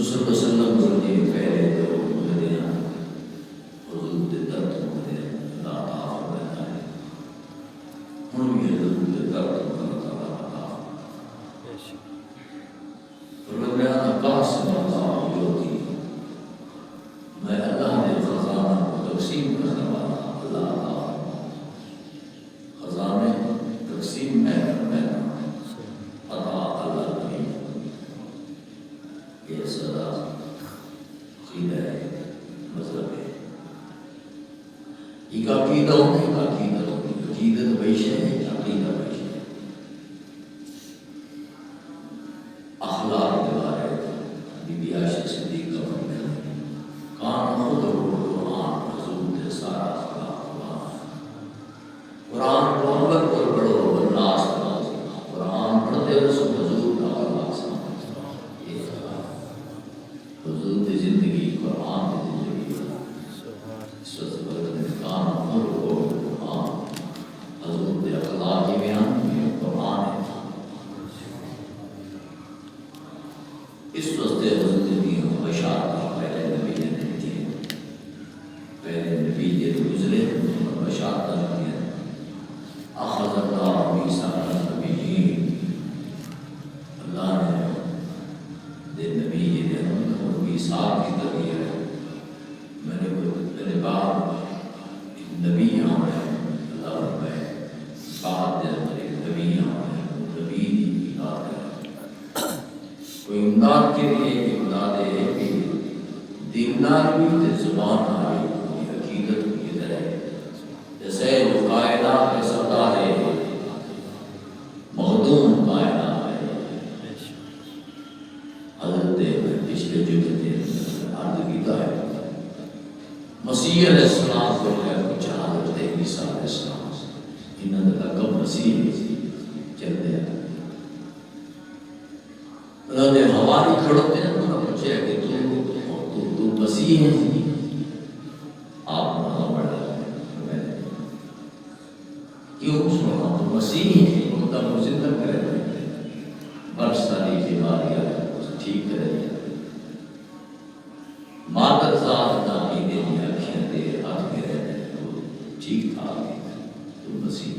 صلی اللہ علیہ وسلم نے پہلے جو مدینہ حضور کے درد مدینہ اللہ تعالیٰ فرماتا ہے ہن بھی حضور کے درد اللہ تعالیٰ فرمایا قاسم اللہ یوتی میں اللہ نے خزانہ کو تقسیم کرنے والا اللہ تعالیٰ خزانے تقسیم میں عطا اللہ کی یہ صدا عقیدہ ہے مذہب ہے یہ عقیدہ نہیں عقیدہ بیش ہے عقیدہ بیش ہے اخلاق کے بارے بی بی عائشہ صدیقہ فرماتی ہیں کان خود قرآن حضور کے سارا اخلاق قرآن کو اکبر پر پڑھو والناس قرآن پڑھتے رسول حضور کا اخلاق سمجھتے یہ حضور کی زندگی قرآن کی زندگی اس وقت برکت کان خود قرآن حضور کے اخلاق کی بیان قرآن ہے اس واسطے حضرت نبی بشارت پہلے نبی نے نہیں دی پہلے نبی یہ گزرے بشارت دی اخذ اللہ میثاق النبیین اللہ نے دے نبی یہ دے میثاق کی دی ہے میرے بعد نبی آنے اللہ میں بعد دے نبی آنے نبی کی بات ہے کوئی امداد کے لیے امداد ہے کہ دیندار بھی تے زبان آئی یہ حقیقت کی طرح جیسے وہ کائنات کے سردار ہے مخدوم کائنات ہے حضرت پچھلے جمعے عرض کیتا ہے مسیح علیہ السلام کو ہے کچھ حضرت عیسیٰ علیہ السلام انہوں نے کب مسیح چلتے ہیں انہوں نے ہماری کھڑوتے ہیں انہوں نے پوچھا کہ تو مسیح ہے آپ وہاں بڑھا کیوں سننا تو مسیح ہے مقدم کو زندہ کرے برس ساری بیماریاں ٹھیک کرے مادر ذات نامی دے دیا کھین دے ہاتھ میں رہنے ٹھیک تھا تو مسیح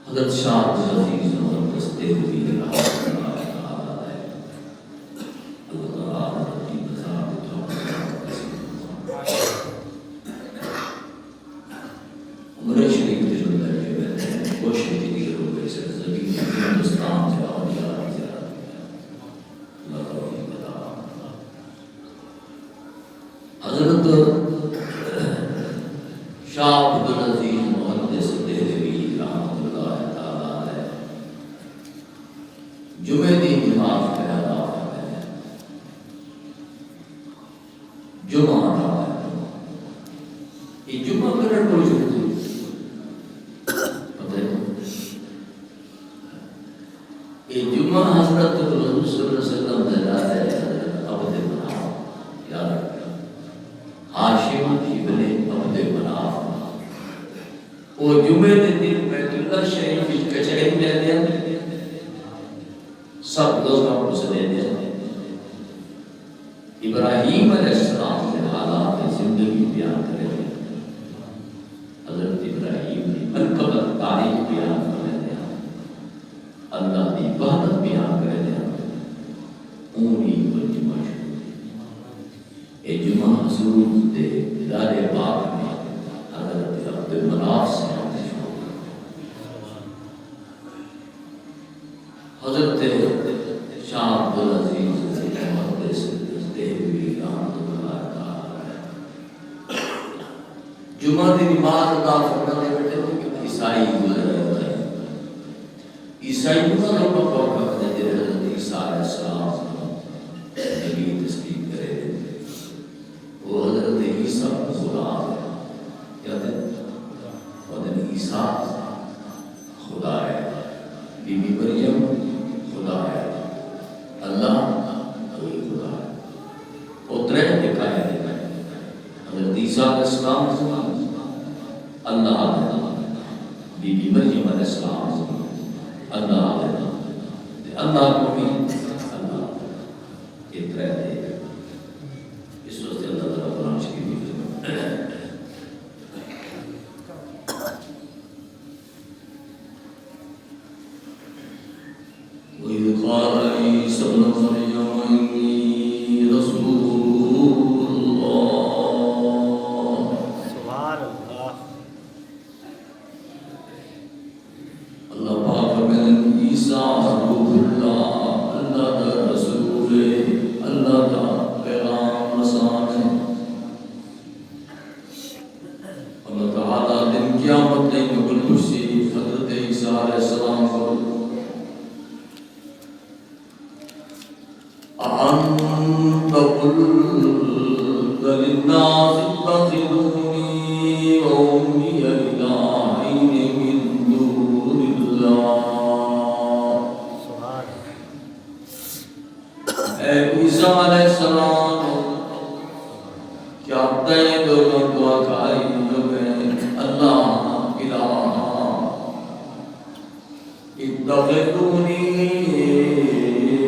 حضرت شاہ عزیز اور دستے ہوئی رہا ابراہیم علیہ السلام کے حالات زندگی بیان کرے حضرت ابراہیم نے مرکبت تاریخ بیان کرے دیا اللہ کی عبادت بیان کرے دیا اونی و جمعہ اے جمعہ حضور دے دار پاک میں حضرت عبد المناف سے حضرت شاہ عبدالعزیز جمعہ دی نماز ادا فرمانے بیٹھے تو کہ عیسائی گزر رہے ہیں عیسائی کو نہ پکڑ کر دے حضرت عیسیٰ علیہ السلام نبی تسلیم کرے وہ حضرت عیسیٰ غلام ہے کیا ہے حضرت عیسیٰ خدا ہے بی بی مریم خدا ہے اللہ کوئی خدا ہے اترے دکھائے حضرت عیسیٰ علیہ السلام اللہ بی بی مریم علیہ السلام اللہ اللہ کو بھی اللہ وإذ قال عيسى ابن مريم إني رسول الله سبحان اللہ اللہ پاک میں عیسیٰ روح اللہ اللہ کا رسول اللہ کا پیغام رسان ہے اللہ تعالیٰ دن قیامت نہیں قبل خوشی حضرت عیسیٰ علیہ السلام کو أأنت قلت للناس اتخذوني وأمي إلهين من دون الله سبحان اے عیسیٰ علیہ السلام کیا تے لوگوں کو آکھائی جو میں اللہ الہ اتخذونی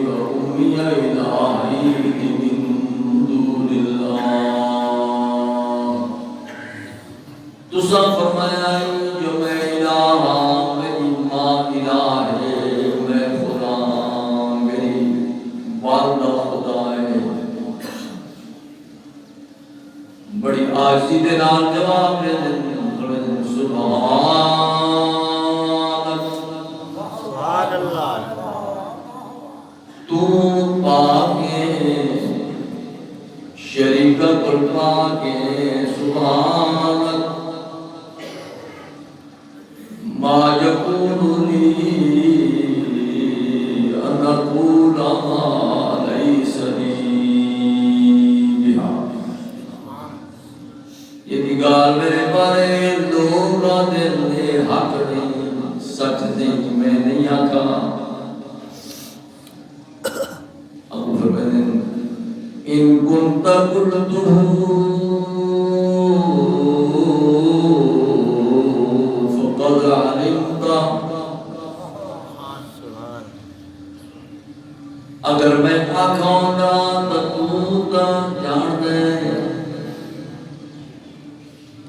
وأمي إلهين من دون الله تسا فرمایا جو میں الہ میری ماں الہ ہے میں خدا میری والدہ خدا ہے بڑی عاجزی دے نال جواب دے سبحان اللہ تو پاکے شریک کل پاکے سبحانک ما یکون لی ان اقول ما لیس لی بہا یہ نگار میرے بارے لوگا دل نے حق نہیں سچ نہیں میں نہیں آکھا ابو فرماتے ہیں ان كنت قلته فقد علمت سبحان اگر میں آکھاں گا تو تا جان دے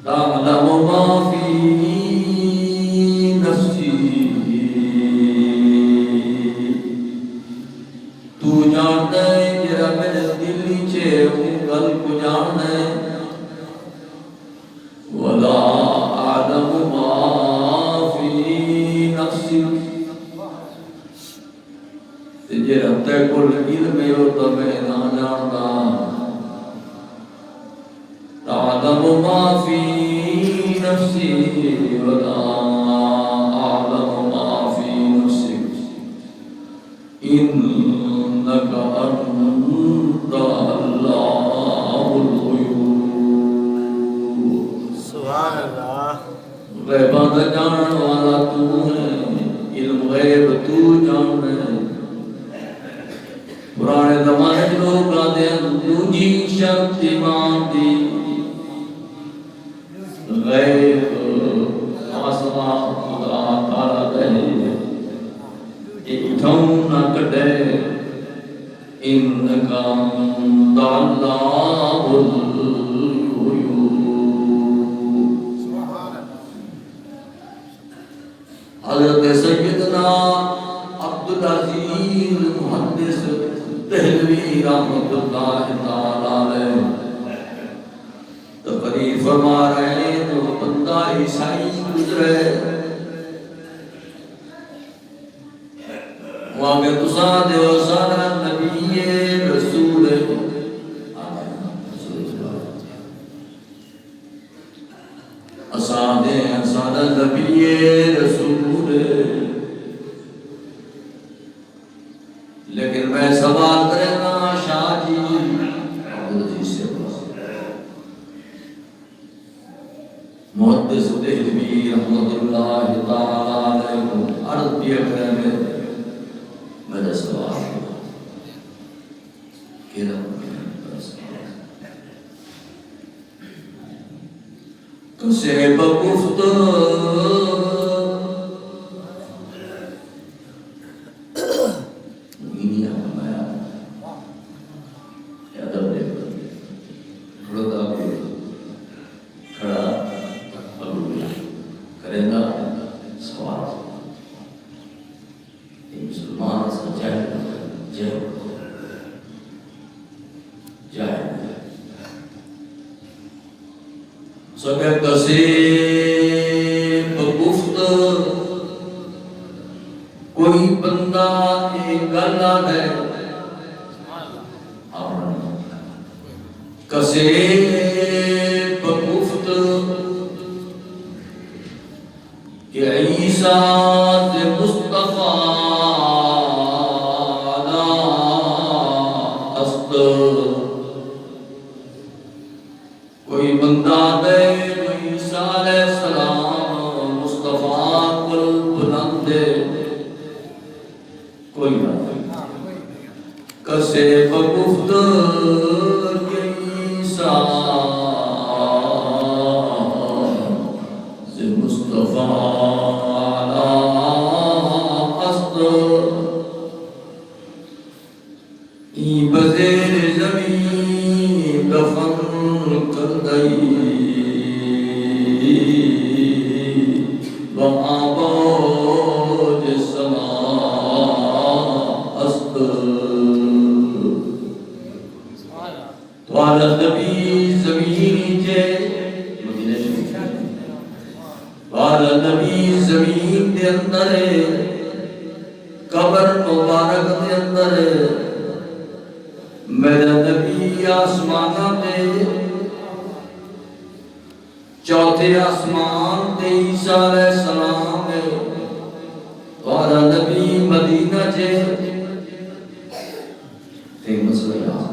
تعلم ما في نفسي تو جانتا ہے جرا میرے دل نیچے گل کو جاننا ہے ولا اعلم ما في نفسي جرا تے کول علم ہے تو میں نہ جانتا تعلم ما في نفسي ولا اعلم ما في نفسك إنك أنت علام الغيوب سبحان اللہ غیبات جانن والا تو ہے علم غیب تو جاننے پرانے زمانے کے لوگ کہتے ہیں دوجی شرط ایمان دی غیب آسمان خدا تعالیٰ دے اٹھاؤں نہ کٹے انکا انت علام الغیوب حضرت سیدنا عبدالعزیز محدث دہلوی رحمت اللہ تعالی علیہ تقریر فرما رہے ہیں تو بندہ عیسائی گزرے وہاں کے تساں دیو سارا نبی رسول اساں دے سارا نبی رسول لیکن میں سوال کرے گا شاہ جی عبدالعزیز سے محدث دہلوی رحمت اللہ تعالی علیہ عرض کیا کرے میرا سوال کسے بگفت کرے گا سوال مسلمان سچا سگے کسی بگفت کوئی بندہ ایک گلا ہے کسی بگفت کہ عیسیٰ دے مصطفیٰ نا است کوئی بندہ دے عیسیٰ علیہ السلام مصطفیٰ کل بلند دے کوئی نہ کسے بگفت کہ عیسیٰ سے مصطفیٰ نا است ای بزیر زمین دفن کر گئی نبی زمین جے مدینہ شریف والا نبی زمین دے اندر قبر مبارک دے اندر میرا نبی آسمانہ دے چوتھے آسمان دے عیسیٰ علیہ السلام دے والا نبی مدینہ جے تے مسئلہ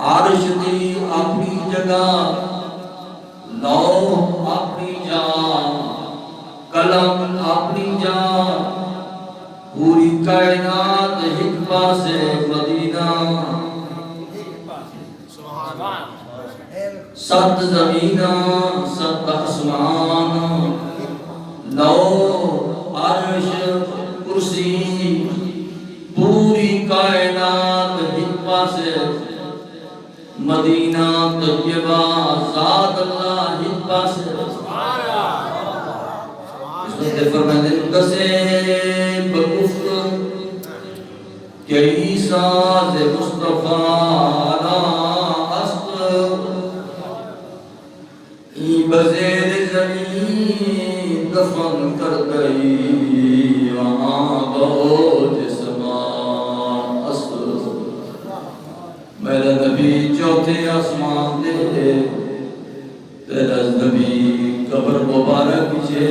عرش دی اپنی جگہ لوح اپنی جان قلم اپنی جان پوری کائنات ایک پاسے مدینہ سات زمینہ سات آسمان لوح عرش کرسی پوری کائنات ایک پاسے مدینہ طیبہ ذات اللہ ہی پاس اس میں فرمائے دن کسے بگفت کہ عیسیٰ سے مصطفیٰ نا است ای بزیر زمین دفن کر گئی وہاں بہت میرا نبی چوتھے آسمان دے تیرا نبی قبر مبارک چھے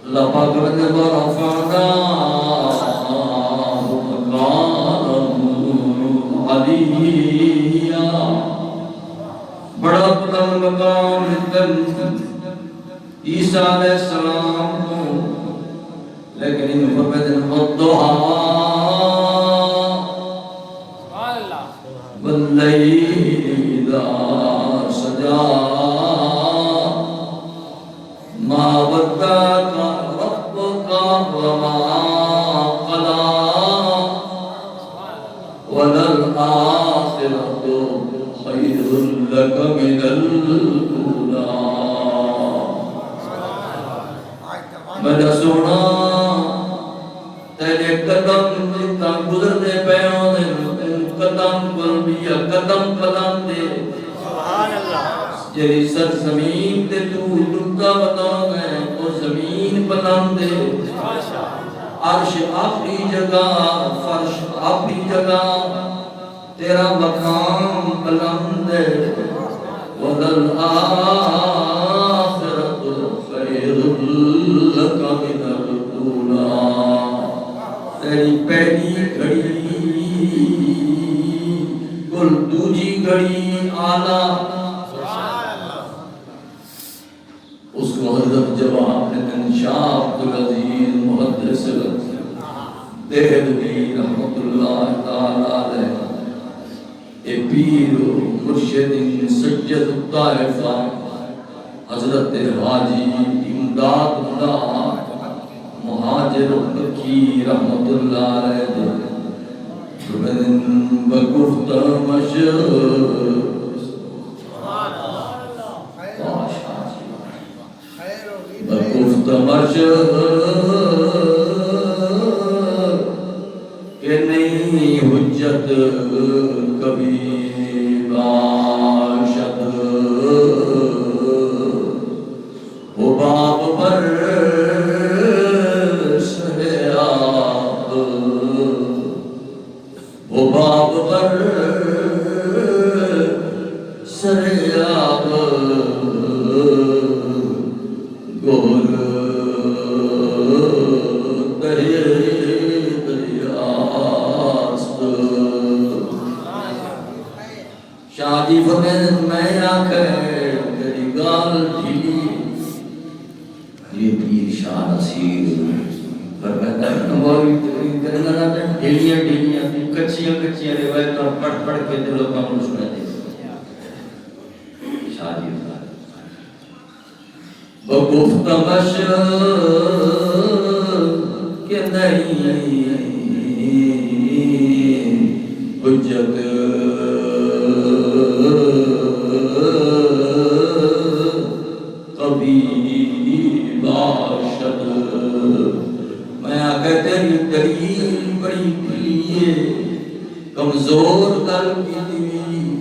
اللہ پاک نے برفعنا مقام علیہ بڑا بلند مقام عیسیٰ علیہ السلام کو لیکن ان فرمائے والضحیٰ واللیل اذا سجا ما ودعك ربك وما قلى وللآخرة خير لك من الأولى میں سونا تیرے قدم جتا گزرنے پیوں قدم قلبیہ قدم قدم دے سبحان اللہ جری سرزمین تے تو ٹکا بتاؤں ہے وہ زمین پناہ دے عرش اپنی جگہ فرش اپنی جگہ تیرا مقام بلند ہے وَلَلْآخِرَةُ خَيْرٌ لَكَ مِنَ الْأُولَىٰ تیری پہلی گھڑی کل دوجی گھڑی آلہ اس کو حضرت جواب نے شاہ عبدالعزیز محدث دہلوی رحمت اللہ تعالیٰ علیہ اے پیر و مرشد سجد الطائفہ حضرت حاجی امداد اللہ مہاجر مکی رحمت اللہ علیہ بگفت بگفت کبھی باشد حباب پر سریاب حباب پر سریاب گور دریاست شادی فرمین میں آکھے تیری گال ڈھیلی یہ پیر شاہ نصیر فرماتا ہے نموری تقریر کرنا نہ ڈھیلیاں ڈھیلیاں کچھیاں کچھیاں روایت اور پڑھ پڑھ کے دلوں کا منشنے دے شادی فرماتا بگفتمش کہ نہیں حجت کبھی باشد میں آگے تیری دلیل بڑی کلیے کمزور دل کی دیوی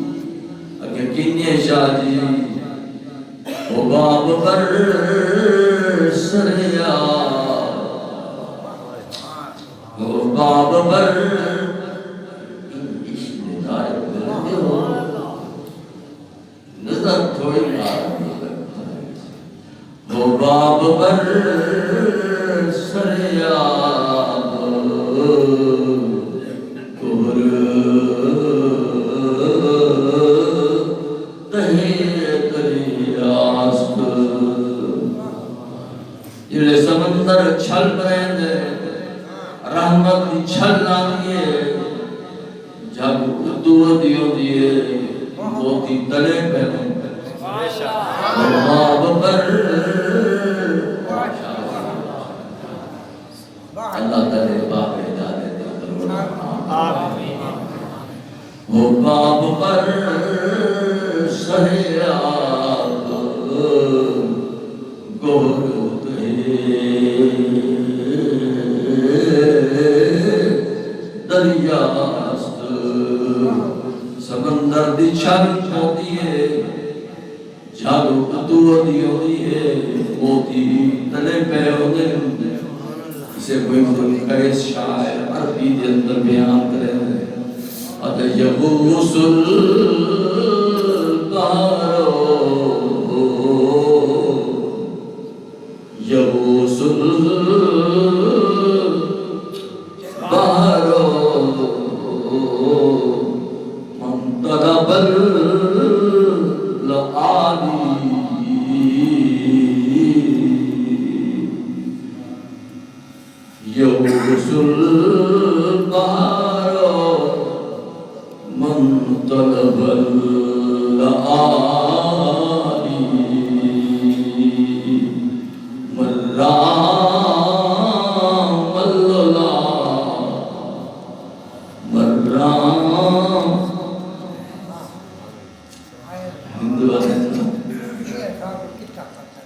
اگر کنیے شاہ جی حباب پر سریا حباب پر نظر تھوڑی حباب پر سریا کور جلے سمندر چھل برین دے رحمت دی چھل نامیے جب اردو دیو دیئے موتی تلے پہنے حباب پر اللہ تلے باپ اجادے دے حباب پر سریاب گور دریاست سمندر دی چھل ہوتی ہے جھالو اتو ہوتی ہے موتی تلے پہ ہوتے اسے کوئی مدرکیس شاعر عربی دے اندر بیان کرے ادھا یغوس البارو یغوس البارو من طلب العالی یغوس البارو من طلب العالی مرام اللہ مرام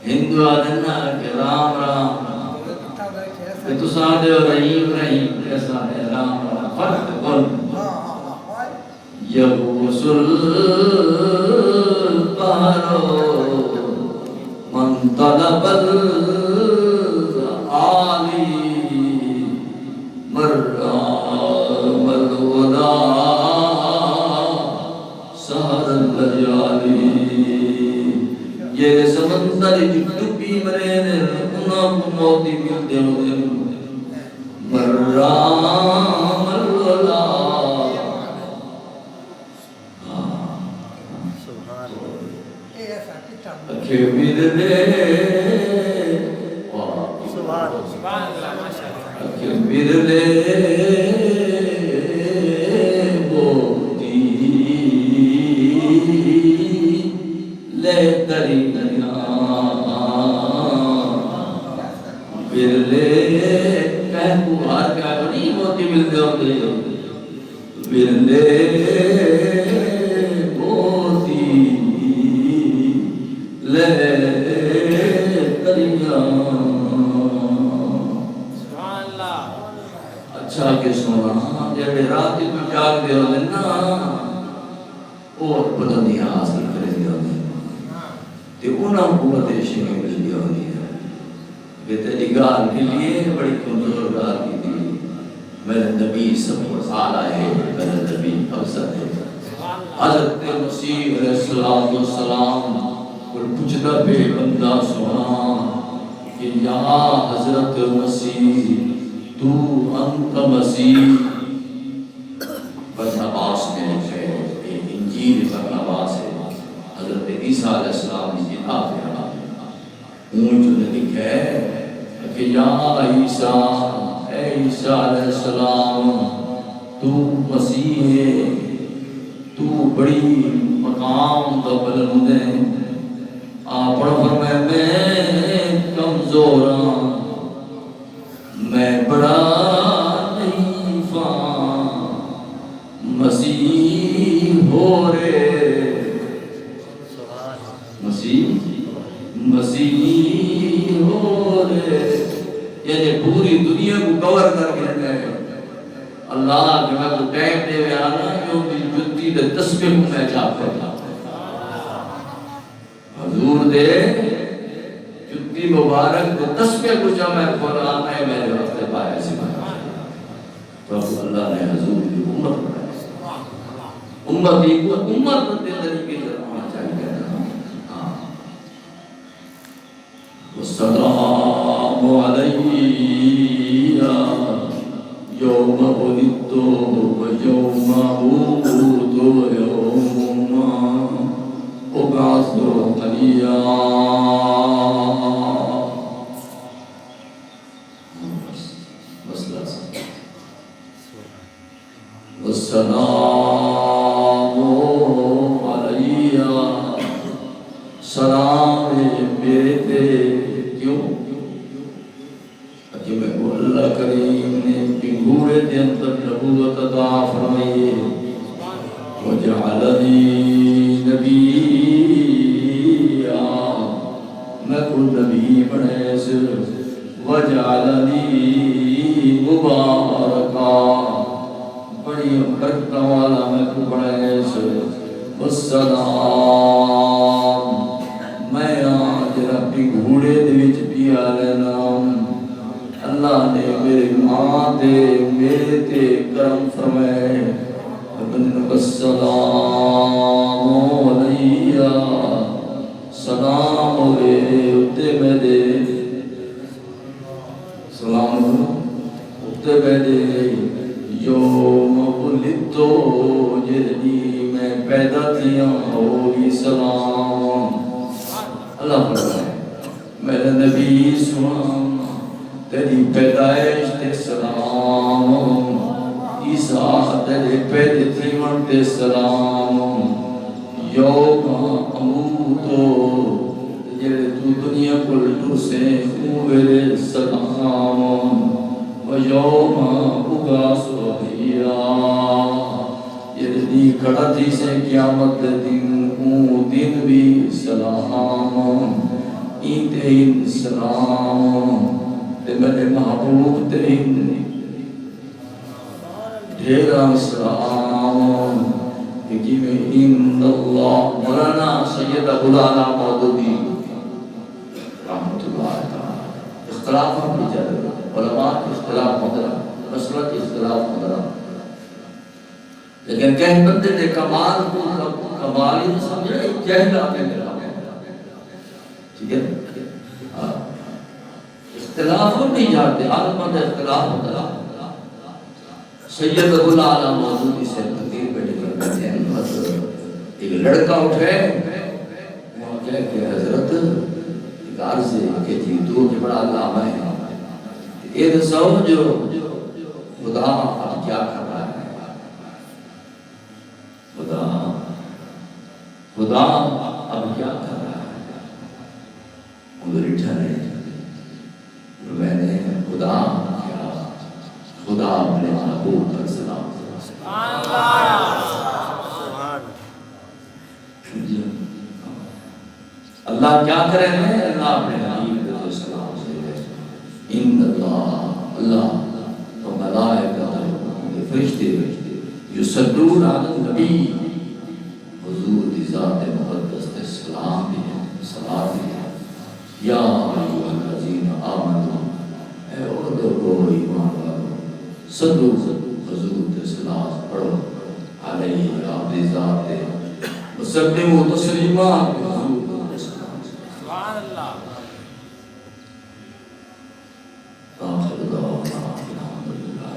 ہندو آدھنا کہ رام رام کہ تو سادے و رحیم رحیم کیسا ہے رام رام فرق کن یغوس البارو من طلب العالی مرام الولا سہر الليالي یہ سمندر ڈبی مرے نے انہاں کو موتی ملتے ہوئے مرام الولا اکھے برلے اکھے برلے موتی لے تری برلے کہہ بہار کا نہیں موتی ملتے ہوتے برلے موتی لے تریاں اچھا کہ سونا جڑے رات کو جاگ دے ہوندے نا اور بلندیاں حاصل کرے دے ہوندے تے انہاں کو بدیشی ملدی ہوندی ہے کہ تیری گال کے لیے بڑی کمزور گال کی تھی میرے نبی سب کو اعلیٰ ہے میرے نبی افضل ہے حضرت مسیح علیہ السلام اور پوچھتا بے بندہ سونا کہ یا حضرت مسیح تو انت مسیح برنباس میں لکھے انجیل برنباس ہے حضرت عیسیٰ علیہ السلام نے کتاب ہے اونچ نے لکھے کہ یا عیسیٰ اے عیسیٰ علیہ السلام تو مسیح ہے تو بڑی مقام کا بلند ہے آپ فرمائے میں کمزور ہوں میں بڑا ضعیف ہوں مسیح ہو رے مسیح ہو رے یعنی پوری دنیا کو کور کر کے ہے اللہ کہ میں کو ٹائم دے ہوئے آنا جو بھی جتی دے تسبیح کو میں جاپ کرتا حضور دے جتی مبارک دے تسبیح کو جا میں قرآن ہے میرے وقت پائے سمایا تو اللہ نے حضور کی امت بنایا امتی کو امت دے طریقے سے رہنا چاہیے والسلام علیہ یوم ولدت ویوم اموت ویوم ابعث حیا والسلام علیہ سلام میرے تے کیوں کہ میں کو اللہ کریم نے پنگورے دے اندر نبوت عطا فرمائی وجعلنی نبیا میں کو نبی بنے سے وجعلنی مبارکا بڑی برکت والا میں کو بنے سے والسلام میں آج ربی گھوڑے دے وچ پیا لینا اللہ نے میرے ماں دے میرے تے کرم فرمائے والسلام علیہ سلام ہوئے اتے میں دے سلام اتے میں دے یوم ولدتو جدی میں پیدا تھیا ہوئی سلام اللہ فرمائے میرے نبی سلام تیری پیدائش تے سلام عیسیٰ تیرے پیدے تھیمن تے سلام یوم اموتو جڑے تو دنیا کو لٹو سے میرے سلام و یوم ابعث حیا جڑے دی کھڑا تھی سے قیامت دن دن بھی سلام این سلام تے میرے محبوب ترین ڈھیرا سلام کہ میں ان اللہ مولانا سید ابو العلا مودودی رحمت اللہ تعالی اختلاف ہم بھی جاتے علماء اختلاف مدرہ مسلک اختلاف مدرہ لیکن کہیں بندے نے کمال کو کمال ہی سمجھا جہل آتے میرا ٹھیک ہے اختلاف ہم نہیں جاتے عالمات اختلاف ہوتا سید ابو العلا مودودی سے تقریر پہ نکل کرتے ہیں بس ایک لڑکا اٹھے وہ کہے کہ حضرت ایک عرض ہے کہ جی تو کہ بڑا علامہ ہے یہ سو جو خدا اب کیا کر رہا ہے خدا اب کیا کر رہا ہے ادھر اٹھا رہے میں نے خدا کیا خدا اپنے محبوب پر سلام اللہ کیا کرے ہیں اللہ اپنے حبیب پر سلام سے ان اللہ اللہ و ملائکہ فرشتے یصلون علی النبی حضور دی ذات مقدس تے سلام دی صلوات دی یا ایھا الذین آمنوا اے او لوگو ایمان والو صلو حضور تے سلام پڑھو علیہ آپ دی ذات تے وسلموا تسلیما سبحان اللہ آخر دعوانا الحمدللہ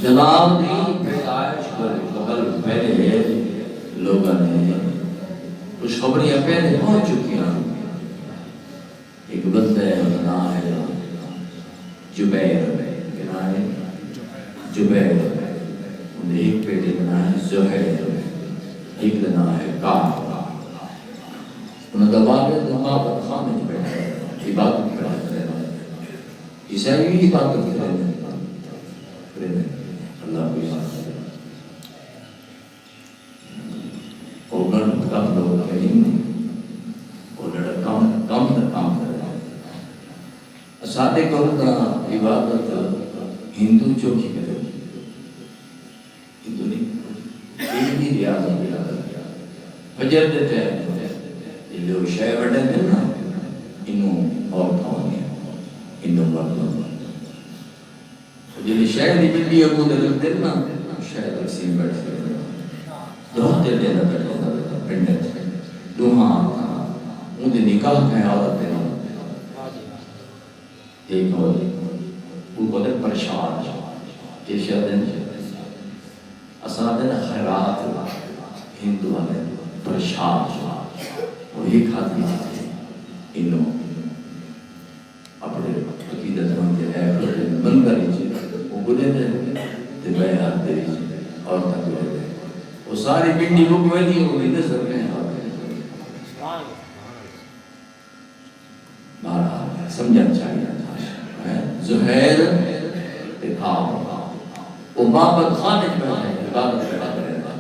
جناب دی پیدائش پر قبل پہلے لوگوں نے خوشخبریاں پہلے پہنچ چکی ہیں. ایک بندہ ہے نام ہے جبیر کا نام ہے جبیر انہیں ایک بیٹے کا نام ہے زہیر ایک کا نام ہے کعب. انہیں دبابت خانے میں بیٹھا عبادت کرتے ہیں عیسائی عبادت کرتے ہیں اللہ کو یاد کرے اور گھر کم لوگ کہیں اور لڑکا کم کام کر رہا ہے سادے قوم کا عبادت ہندو چوکی کرے ہندو نہیں ہندی ریاضت فجر دیتے ہیں یہ لوگ شاہ وڈے دیں نا انہوں عورتوں نے انہوں مردوں جب شاید ہی بلی ابو درد دینا شاید اکسی بیٹھ سکتے دہتے دینا بیٹھتا پنڈے دوہاں مجھے نکاح کہیں عورت دینا ایک اور وہ بہت پریشان یہ شاید اسادن خیرات ہندو والے پریشان وہی کھاتی تھی انہوں اپنے عقیدت مند ہے بند کری بولے تھے تو میں ہاتھ دے اور تک بولے تھے وہ ساری پنڈی بک میں نہیں ہوگی نظر میں بارہ سمجھنا چاہیے زہیر کعب وہ بابت خانے میں ہے عبادت کرتا رہتا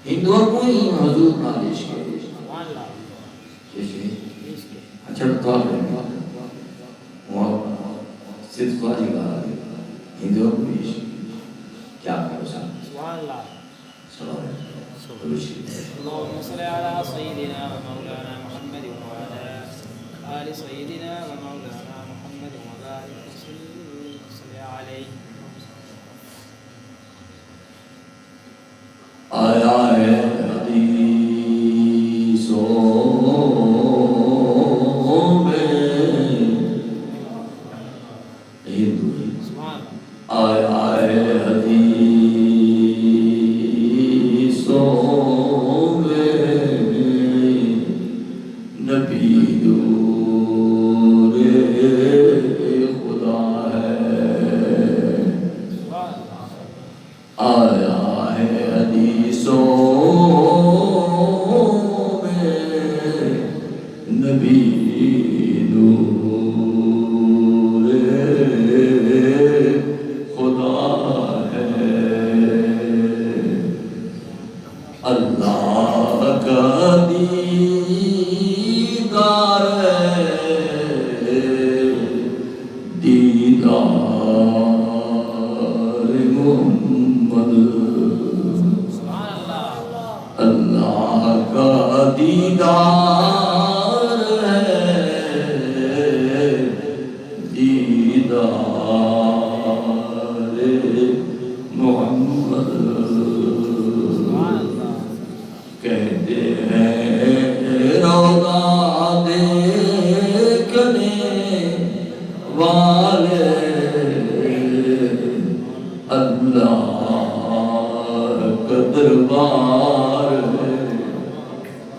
ہندوؤں کو ہی حضور نالش کے اچھا تو آپ صرف خواہی کہا ہندوؤں کو بھی کیا کرو سبحان اللہ سلام اللهم صل على سيدنا ومولانا محمد وعلى آل سيدنا ومولانا محمد وبارك وسلم عليه آیا ہے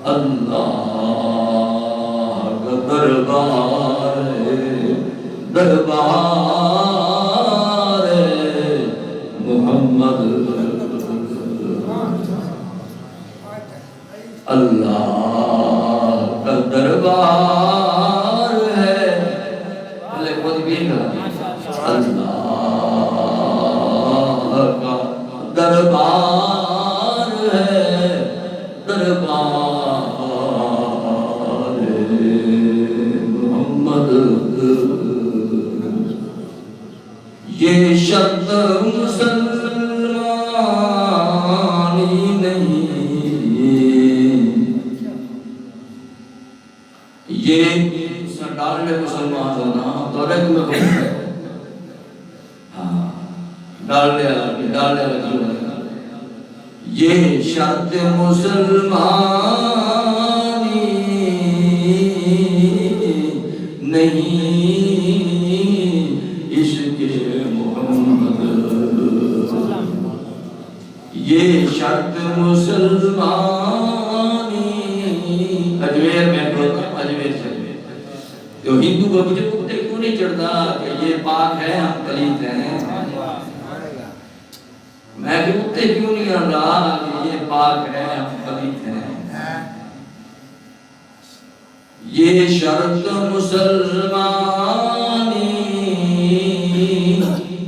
اللہ کا دربار دربار محمد اللہ کا دربار ہے اللہ خود بھی اللہ کا دربار ہے دربار محمد یہ شرط مسلمانی نہیں یہ سرکار میں مسلمان ہونا تو رکھ میں بہت ہے ڈال دیا یہ شرط مسلمانی نہیں عشق محمد یہ شرط مسلمانی اجمیر میں اجمیر سے تو ہندو کو مجھے کتے کیوں نہیں چڑھتا کہ یہ پاک ہے ہم پلیت ہیں میں بھی کتے کیوں نہیں آ رہا کہ یہ پاک ہے ہم پلیت ہیں یہ شرط مسلمانی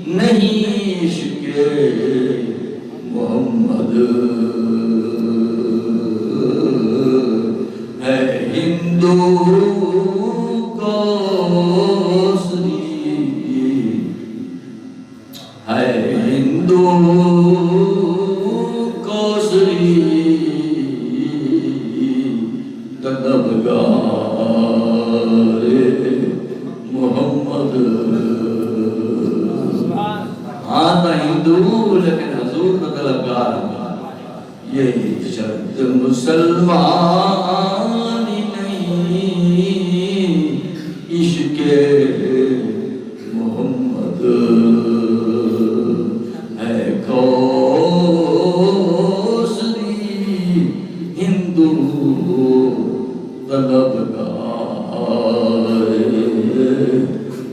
نہیں عشق محمد ہے ہندو ہے ہندو کوسری طلبگار محمد ہاں تھا ہندو لیکن حضور کا طلبگار یہی شرط مسلمانی نہیں عشق محمد ہے کوسری ہندو طلبگار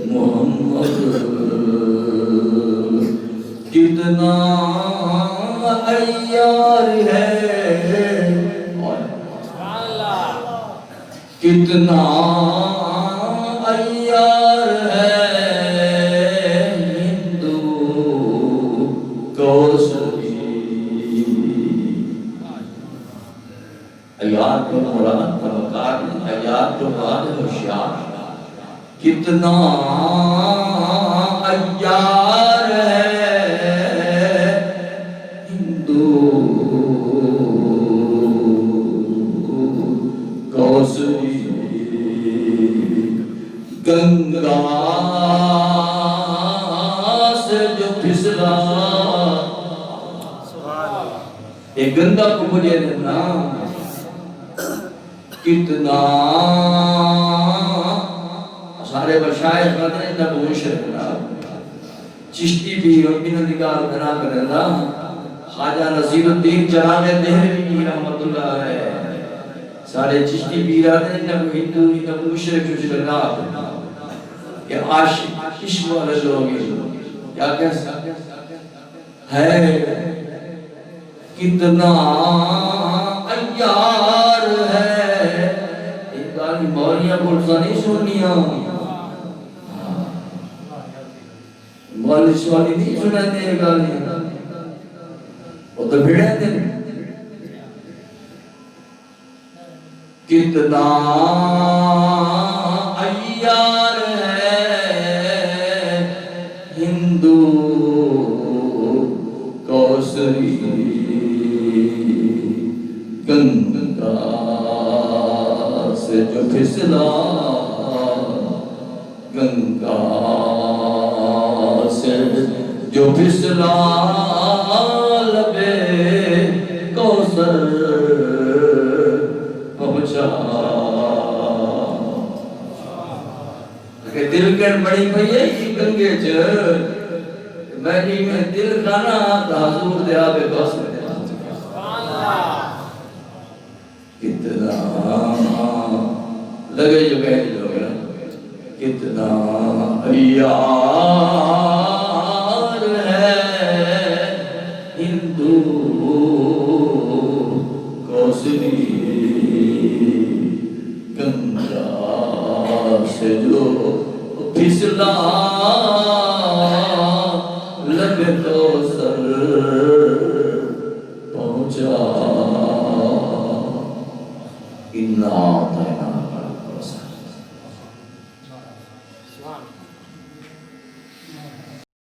محمد کتنا عیار ہے کتنا عیار ہے ہندو کوسری عیار کو مراد طبقات عیار کو مراد ہوشیار کتنا عیار ہے ہندو کوسری گنگا سے جو پھسلا ایک گنگا کو مجھے دینا کتنا سارے بشائے خانے نبو شرکنا چشتی بھی ربین نگار بنا کرنا خواجہ نصیر الدین جلال دہلوی رحمت اللہ علیہ سارے چشتی بیرانے نبو ہندو نبو مشرک شرکنا کہ عاشق عشق والے لوگ کیا کہہ ہے کتنا عیار ہے ایک گالی مولیاں بولتا نہیں سنیا مولی سوالی نہیں سناتے ہیں گالی وہ تو بھیڑے تھے کتنا عیار ہے ہندو کوسری گنگا سے جو پھسلا گنگا سے جو پھسلا لبے کوثر پہنچا کہ دل کر بڑی بھئی ہے یہ گنگے چر میں دل کھانا تا حضور دے آبے کوثر کتنا لگے جو کہنے جو گیا کتنا عیار ہے ہندو کوسری گنگا سے جو پھسلا لگے تو سر پہنچا اتنا